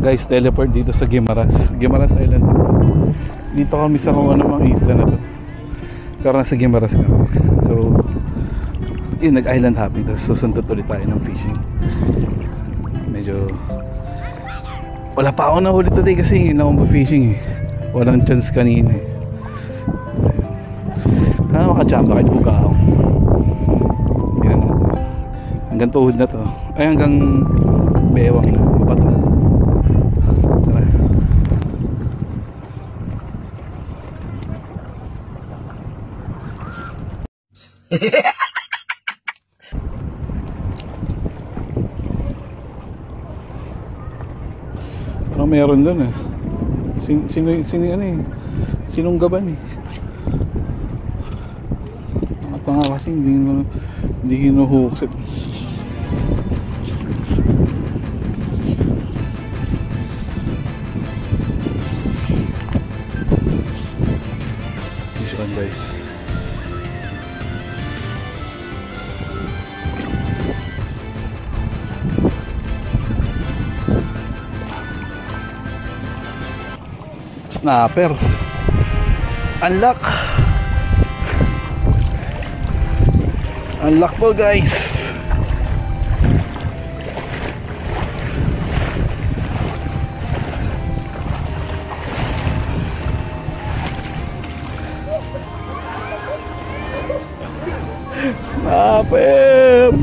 Guys, teleport dito sa Guimaras Island. Dito kami sa kung ano mga isla na to. Pero nasa Guimaras kami. So yun, nag-island hopping. Tapos susundot ulit tayo ng fishing. Medyo wala pa ako nahuli today kasi yun akong pa-fishing eh. Walang chance kanina eh. Kaya makachamba kahit buka ako. Tingnan natin. Hanggang tuhod na to. Ay, hanggang bewang na. Mabato. Tara. Parang meron dun eh. Sino ano eh? Sinong gaban eh? Nakatanga kasi hindi hinuhuksit. Fish on guys. Snapper. Unlock. Unlock po guys. Snapper.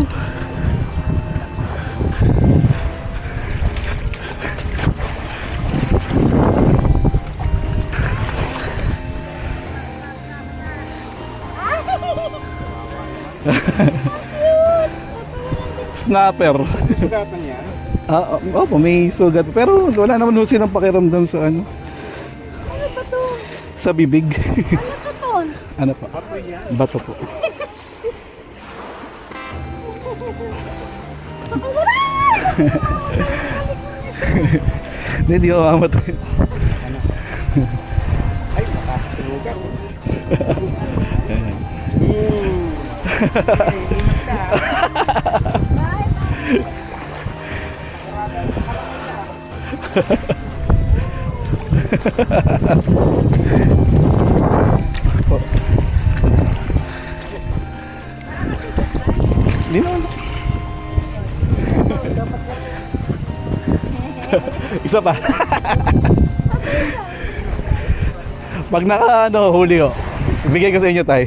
Snapper. Sugatan niya? Opo, may sugat. Pero wala naman ho silang pakiramdam sa ano. Ano ba to? Sa bibig. Ano to ton? Ano pa? Bato yan. Bato po. Hindi ko mamatay. Ay, makakasunugan. Hindi naman. Isa pa. Pag huli ko, ibigay ko sa inyo tayo.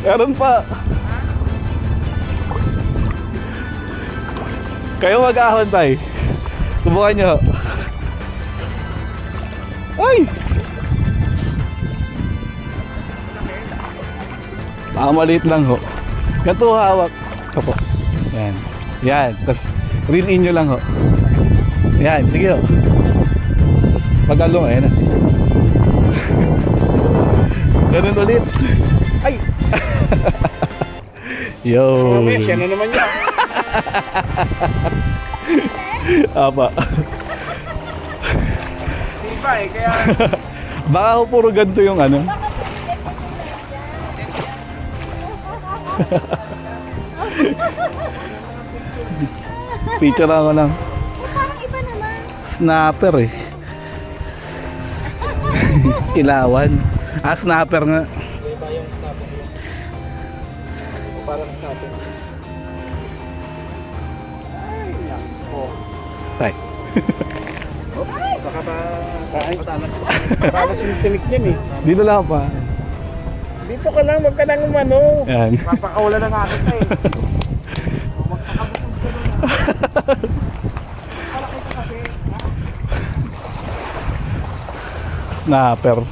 Meron pa. Kayo mag-ahon tayo. Subukan nyo. Ay! Maliit lang ho. Ganito hawak. Kapo. Yan. Yan. Tapos reel in nyo lang ho. Yan. Sige ho. Pag-along ayun na. Ganun ulit. Ay! Yo! Mamaya, siya na naman yan. Apa? Diba eh, kaya... Baka ho puro ganito yung ano. Picture ako lang. Parang iba naman. Snapper eh. Kilawan. Snapper nga. Diba yung snapper yun? O parang snapper. Ay, nako. Tay. Baka ba... Matalas yung tinik niyan eh. Dito lang pa. Dito ka lang, wag ka nang umano. Yan. Papakawala na nga kita eh. Magpakabusog ka na. Para kita kasi. Snapper.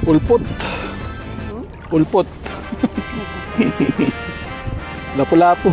Ulpot. Ulpot. Lapu-lapu.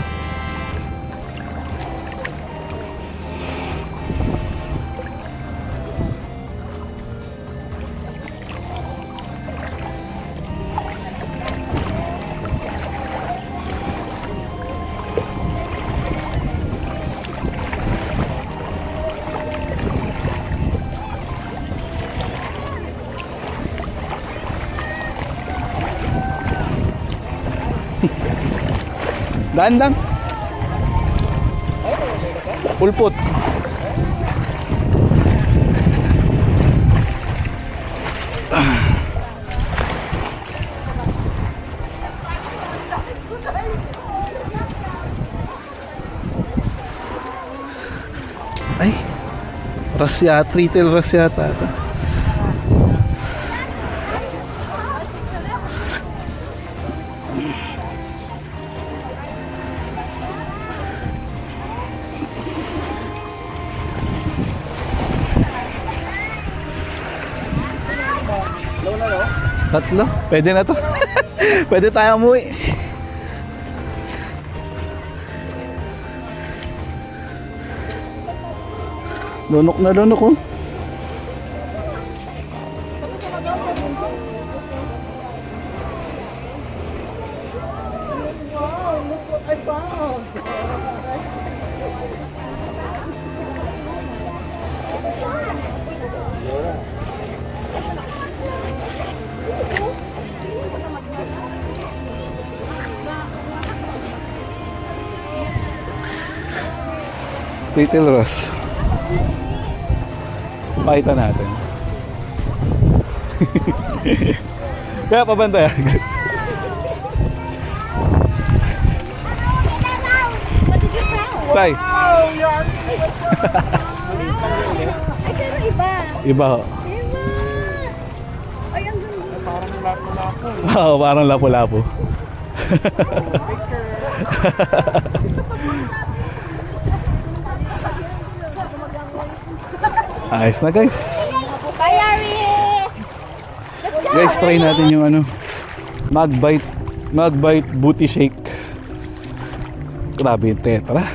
Daan lang. Pulpot. Ay, rasya, tritel rasya tata. Tatlo? Pwede na to. Pwede tayo umuwi. Lunok na lunok oh. Wow, look what I found. Little Ross. Pakita natin. Kaya pabantay. What did you found? Tay. Wow, yan. Ay, pero iba. Iba ho. Iba. Ay, ang ganda. Parang lapo-lapo. Oo, parang lapu-lapu. Ayos na guys. Bye, Ari. Let's go. Guys, try natin yung ano, Magbite booty shake. Grabe yung tetra.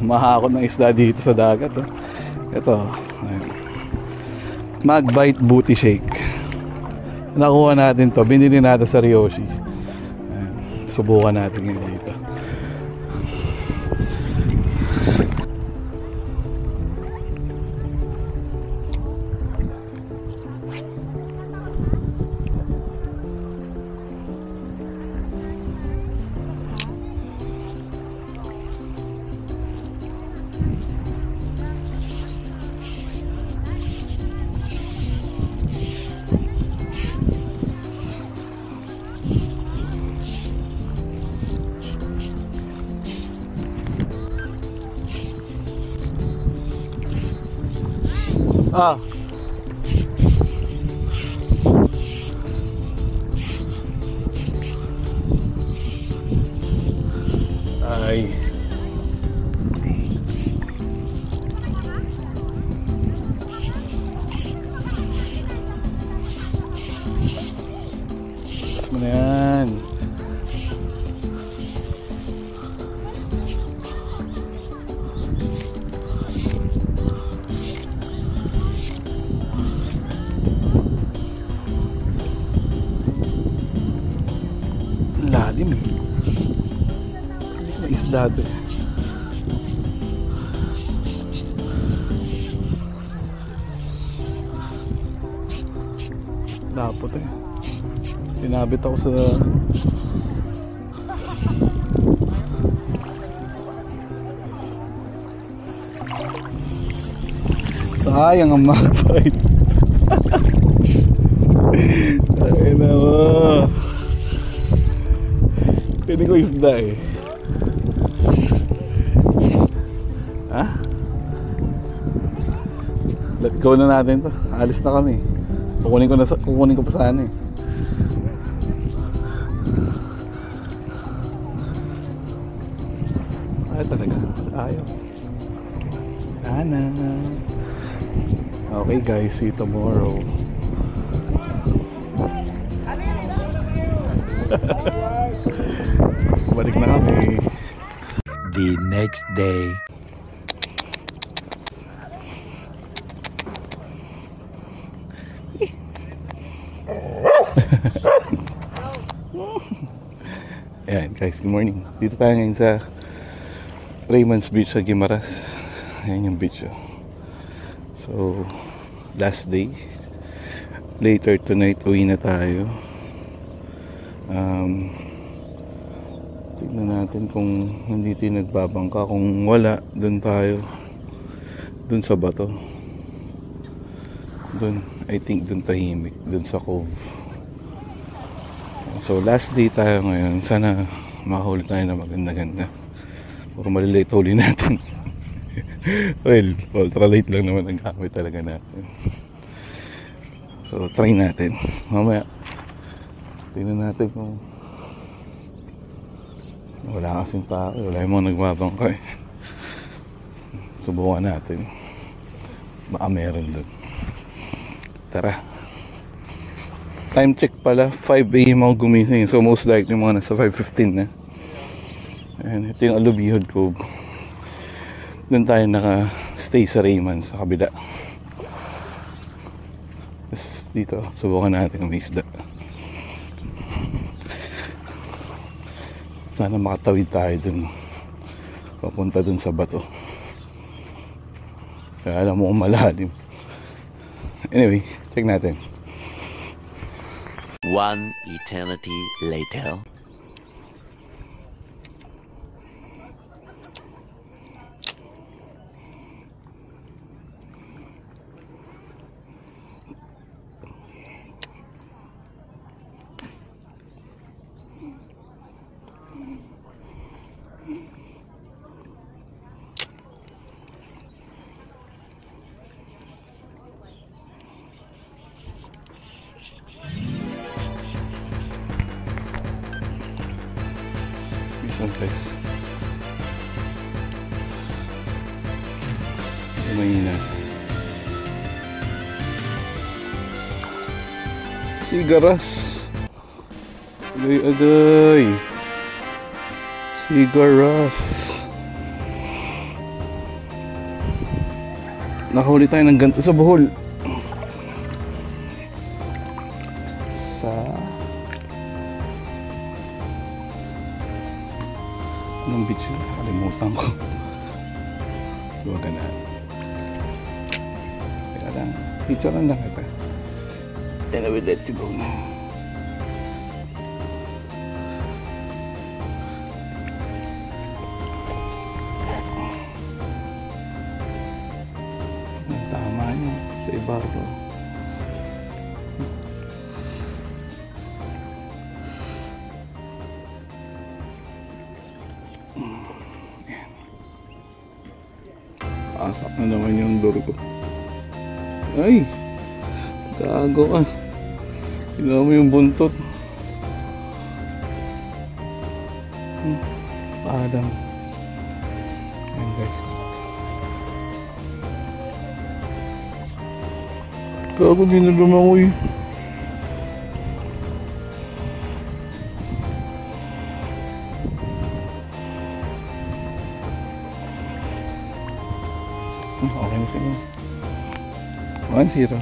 Mahakot ng isda dito sa dagat oh. Ito ayun. Magbite booty shake. Nakuha natin to, binili natin sa Ryoshi. Ayun. Subukan natin ngayon dito. Ah. Ay. Ano na yan? Lalim eh. Hindi na isda to eh. Lapot eh. Sinabit ako sa sayang ang malapit. Ay na mo. Pwede ko isda eh. Ha? Let go na natin to. Alis na kami. Kukunin ko pa sana eh. Ay talaga. Ayaw. Ana. Okay guys, see you tomorrow. Balik na kami. The next day. Ayan guys, good morning. Dito tayo ngayon sa Raymond's Beach sa Guimaras. Ayan yung beach oh. So, last day. Later tonight, uwi na tayo. Tignan natin kung hindi tayo nagbabangka. Kung wala, dun tayo. Dun sa bato. Dun, I think dun tahimik. Dun sa cove. So last day tayo ngayon. Sana makahuli tayo na maganda-ganda. Puro malilate huli natin. Well, ultralight lang naman ang gamit talaga natin. So try natin. Mamaya tingnan natin kung wala kasing tao. Wala yung mga nagbabangka eh. Subukan natin. Baka meron dun. Tara. Time check pala, 5 AM ako gumising. So most likely mga nasa 5:15 na. Ayan, ito yung Alubihod Cove. Doon tayo naka-stay sa Raymond sa kabila. Tapos dito, subukan natin ang isda. Sana makatawid tayo dun. Papunta dun sa bato. Kaya alam mo kung malalim. Anyway, check natin. One eternity later. Guys, mahina. Sigaras. Aday. Sigaras. Nakahuli tayo ng ganito sa Bohol. Sa anong beach yun? Nakalimutan ko. Huwag na. Kaya lang, picture lang kita. Then I will let you go na. Tama niya sa ibabaw. Asak na naman yung lure ko. Ay! Gago ka. Ginawa mo yung buntot. Padang. Ayan guys. Gago, di na lumangoy. Okay na siya. 1-0.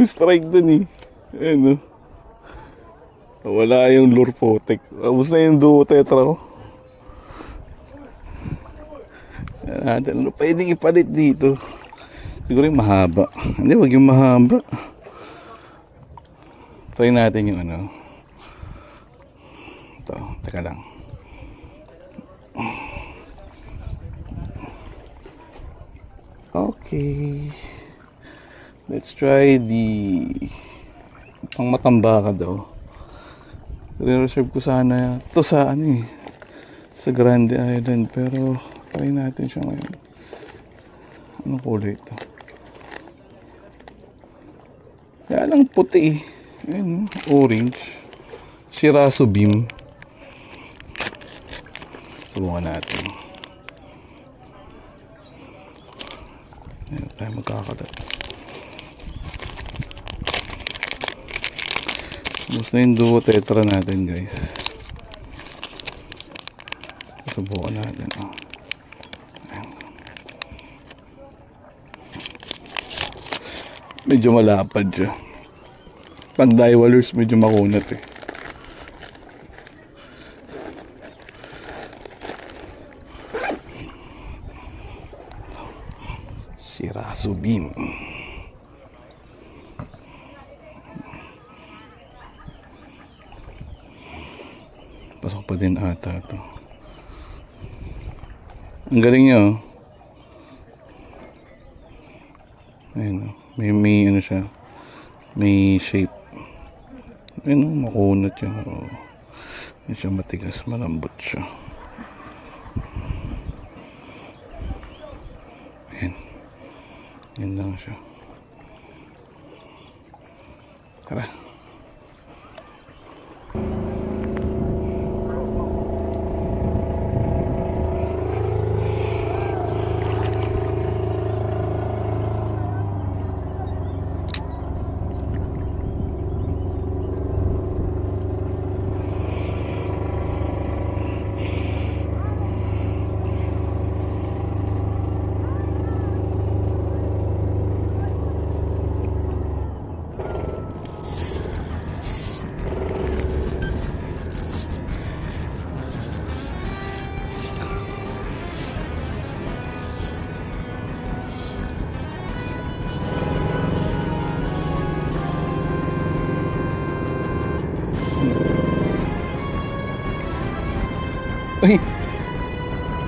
Strike dun eh. Ayan, wala yung lure potek. Ubus na yung duo tetra ko. Ano pwedeng ipalit dito? Siguro yung mahaba. Hindi, wag yung mahaba. Try natin yung ano. Ito, teka lang. Okay. Let's try the pang matambaka daw. Re-reserve ko sana ito sa ano eh, sa Grande Island, pero try natin siya ngayon. Anong kulay ito? Kaya lang puti eh. Ayun, orange. Shirasu beam. Subukan natin. Ayun tayo magkakalat. Bus na yung duo tetra natin, guys. Subukan natin. Medyo malapad siya. Pag diverless medyo makunat eh. Shirasu beam. Pasok pa din ata ito. Ang galing niya oh. Ayun oh. May ano siya. May shape. Ayun oh, makunat siya. Oh. Hindi siya matigas, malambot siya. Ayan. Yan lang siya. Tara.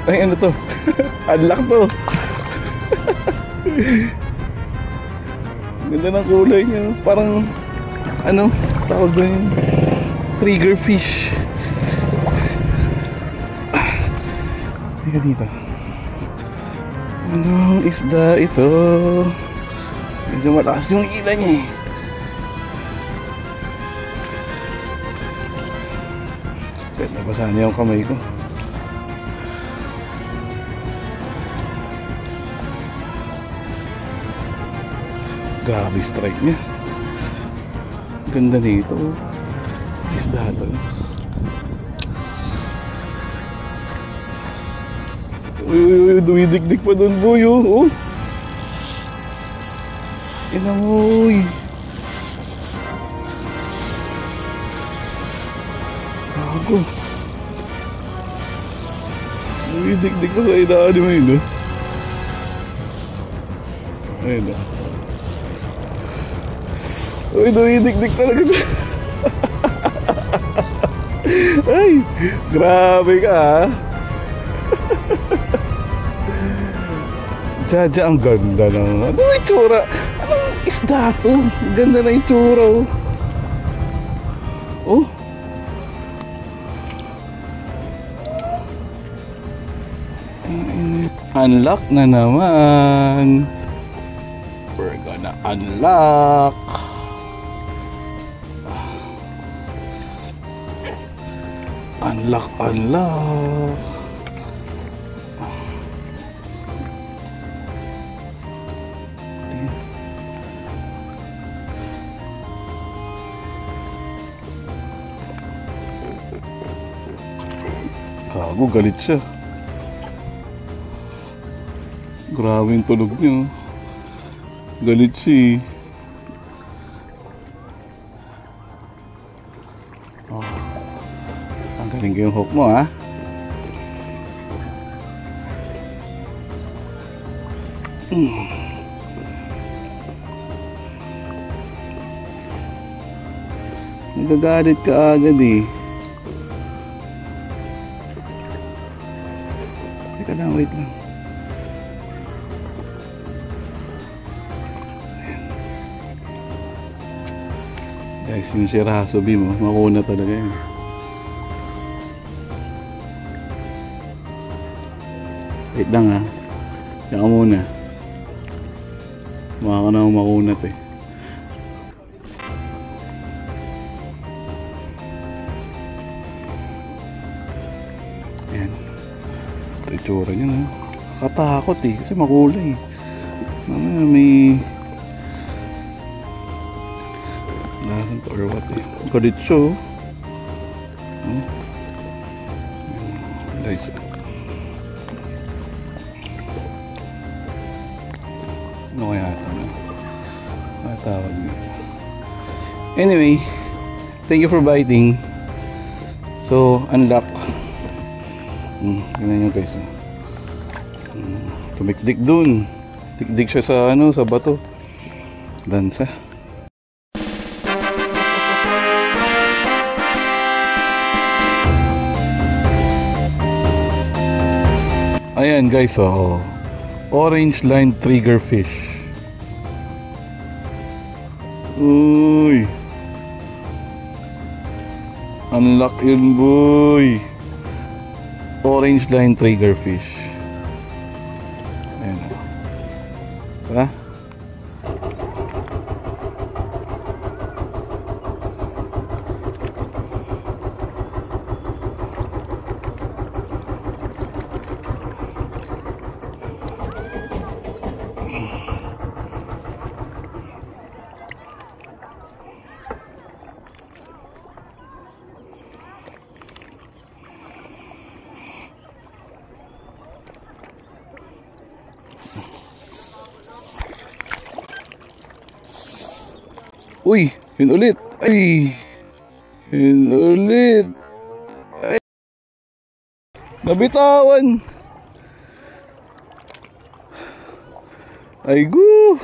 Ay, ano to? Unlock to. Ganda ng kulay niya. Parang, ano, tawag doon yung trigger fish. Teka dito. Anong isda ito? Medyo mataas yung ila niya eh. Kahit nabasa niya yung kamay ko. Grabe strike niya. Ganda nito. Isda to. Uy, dumidikdik pa doon, boy. Oh. Inamoy. Ako. Dumidikdik pa sa ilalim mo yun, oh. Ayun, oh. Uy, dumidikdik talaga siya. Ay, grabe ka ha. Jaja, ang ganda naman. Ano yung itsura? Anong isda to? Ganda na itsura oh. Oh. Unlock na naman. We're gonna unlock. Unlock. Gago, galit siya. Grabe yung tulog niya. Galit siya eh. Oh. Ang galing ko yung hook mo, ha? Nagagalit ka agad eh. Teka lang, wait lang. Guys, yung Shirahasobi mo, makuna talaga yun. Wait lang ha. Yan ka muna. Maka ka na makunat eh. Yan. Ito itsura niya, no? Katakot eh, kasi makulay. May lahat or what eh. Galit siya, oh. Guys, ano kaya ito na? Matawag niya. Anyway, thank you for biting. So, unlock. Ganyan nyo guys. Tumikdik dun. Tikdik siya sa ano, sa bato. Lansa. Ayan guys, oh. Orange line triggerfish. Uy. Unlock yun, boy. Orange line triggerfish. Ayan. Tara. Uy, yun ulit. Ay. Yun ulit. Ay. Nabitawan. Ay gu.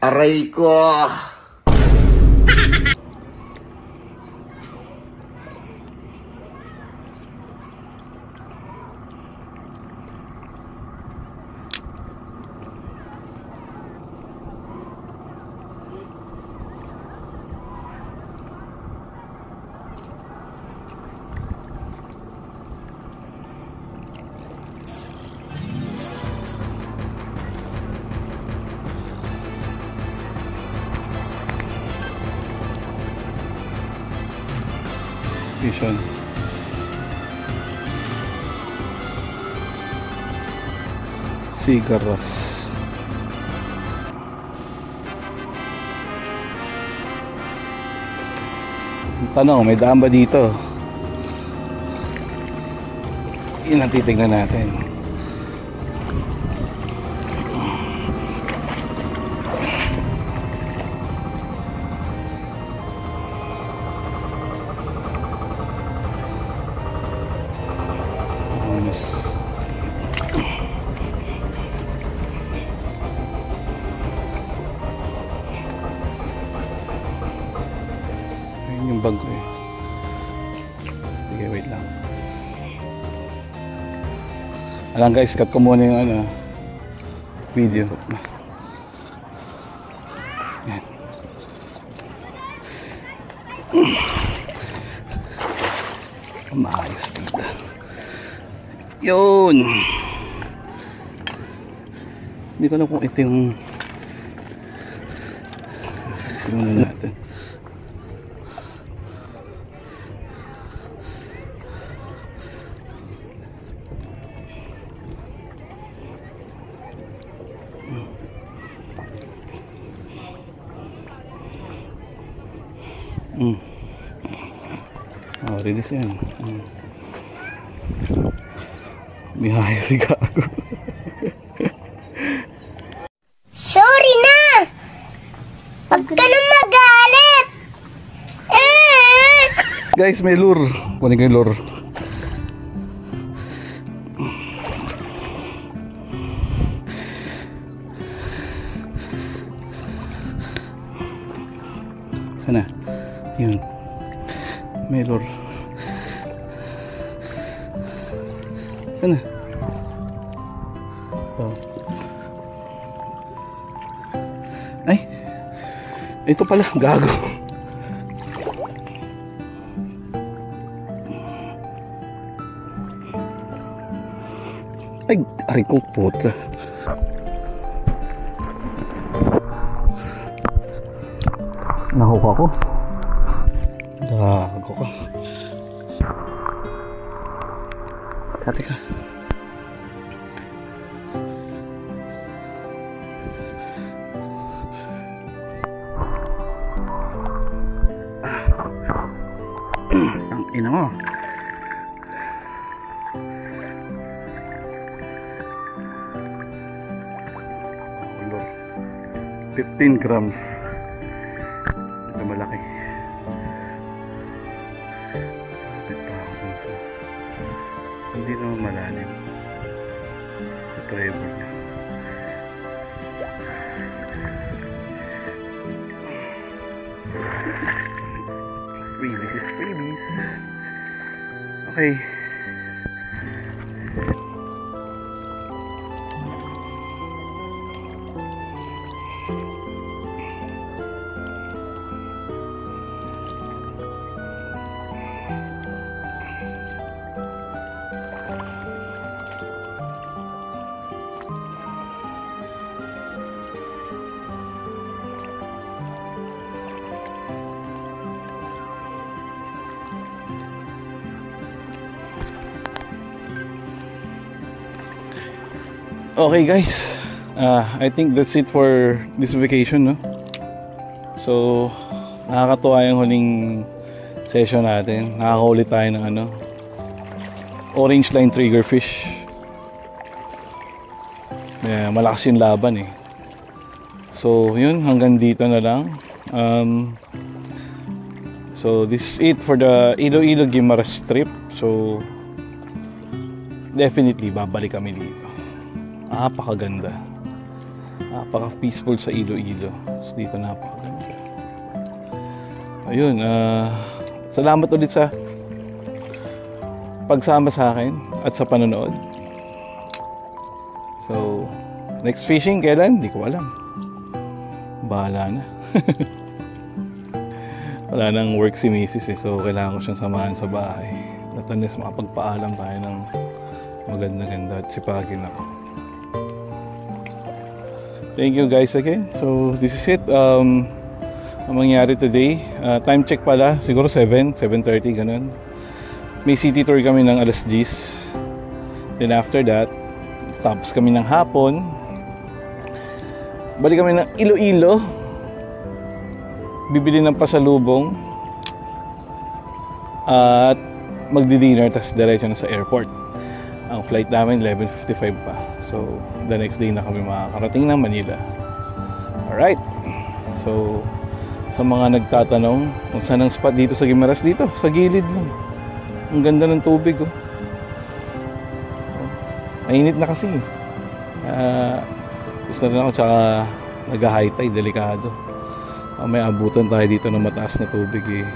Aray ko! Vision. Sigaras. Tanong, may daan ba dito? Yun ang titignan natin. Ayun yung bag ko eh. Sige, wait lang. Alam guys, cut ko muna yung ano, video. Yan. Maayos dito. Yun. Hindi ko alam kung ito yung simulan natin. Release yan. Mihaya si Gago. Sorry na! Huwag ka nang magalit! guys, may lure. Kunin ko yung lure. Sana? Yun. May lure. Sana? Ito. Ay! Ito pala, gago. Ay, aray ko, puta. Nakuha ko. Gago ka. Kati ka. Ang ina mo. Lord. 15 grams. Ito malaki. Kapit pa ako dito. Hindi naman malalim. Sa trevor niya. Freebies is freebies. Okay. Okay guys, I think that's it for this vacation, no? So, nakakatuwa yung huling session natin. Nakakahuli tayo ng ano, orange line triggerfish. Malakas yung laban eh. So, yun, hanggang dito na lang. So, this is it for the Iloilo Guimaras trip. So, definitely babalik kami dito. Napakaganda. Napaka-peaceful sa Iloilo. So, dito napakaganda. Ayun, salamat ulit sa pagsama sa akin at sa panonood. So, next fishing kailan? Hindi ko alam. Bahala na. Wala nang work si Mrs. eh, so kailangan ko siyang samahan sa bahay. At unless makapagpaalam tayo ng maganda-ganda at sipagin ako. Thank you guys again. So this is it. Ang mangyari today, time check pala, siguro 7:30 ganun. May city tour kami ng alas 10. Then after that, tapos kami ng hapon. Balik kami ng Iloilo. Bibili ng pasalubong. At magdi-dinner, tapos diretso na sa airport. Ang flight namin 11:55 pa. So the next day na kami makakarating ng Manila. Alright. So sa mga nagtatanong kung saan ang spot dito sa Guimaras, dito sa gilid lang. Ang ganda ng tubig oh. Mainit na kasi. Gusto na ako, tsaka nag-high tide, delikado. May abutan tayo dito ng mataas na tubig eh.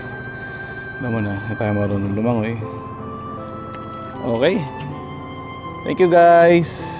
Alam mo na, hindi tayo marunong lumangoy. Okay. Thank you guys.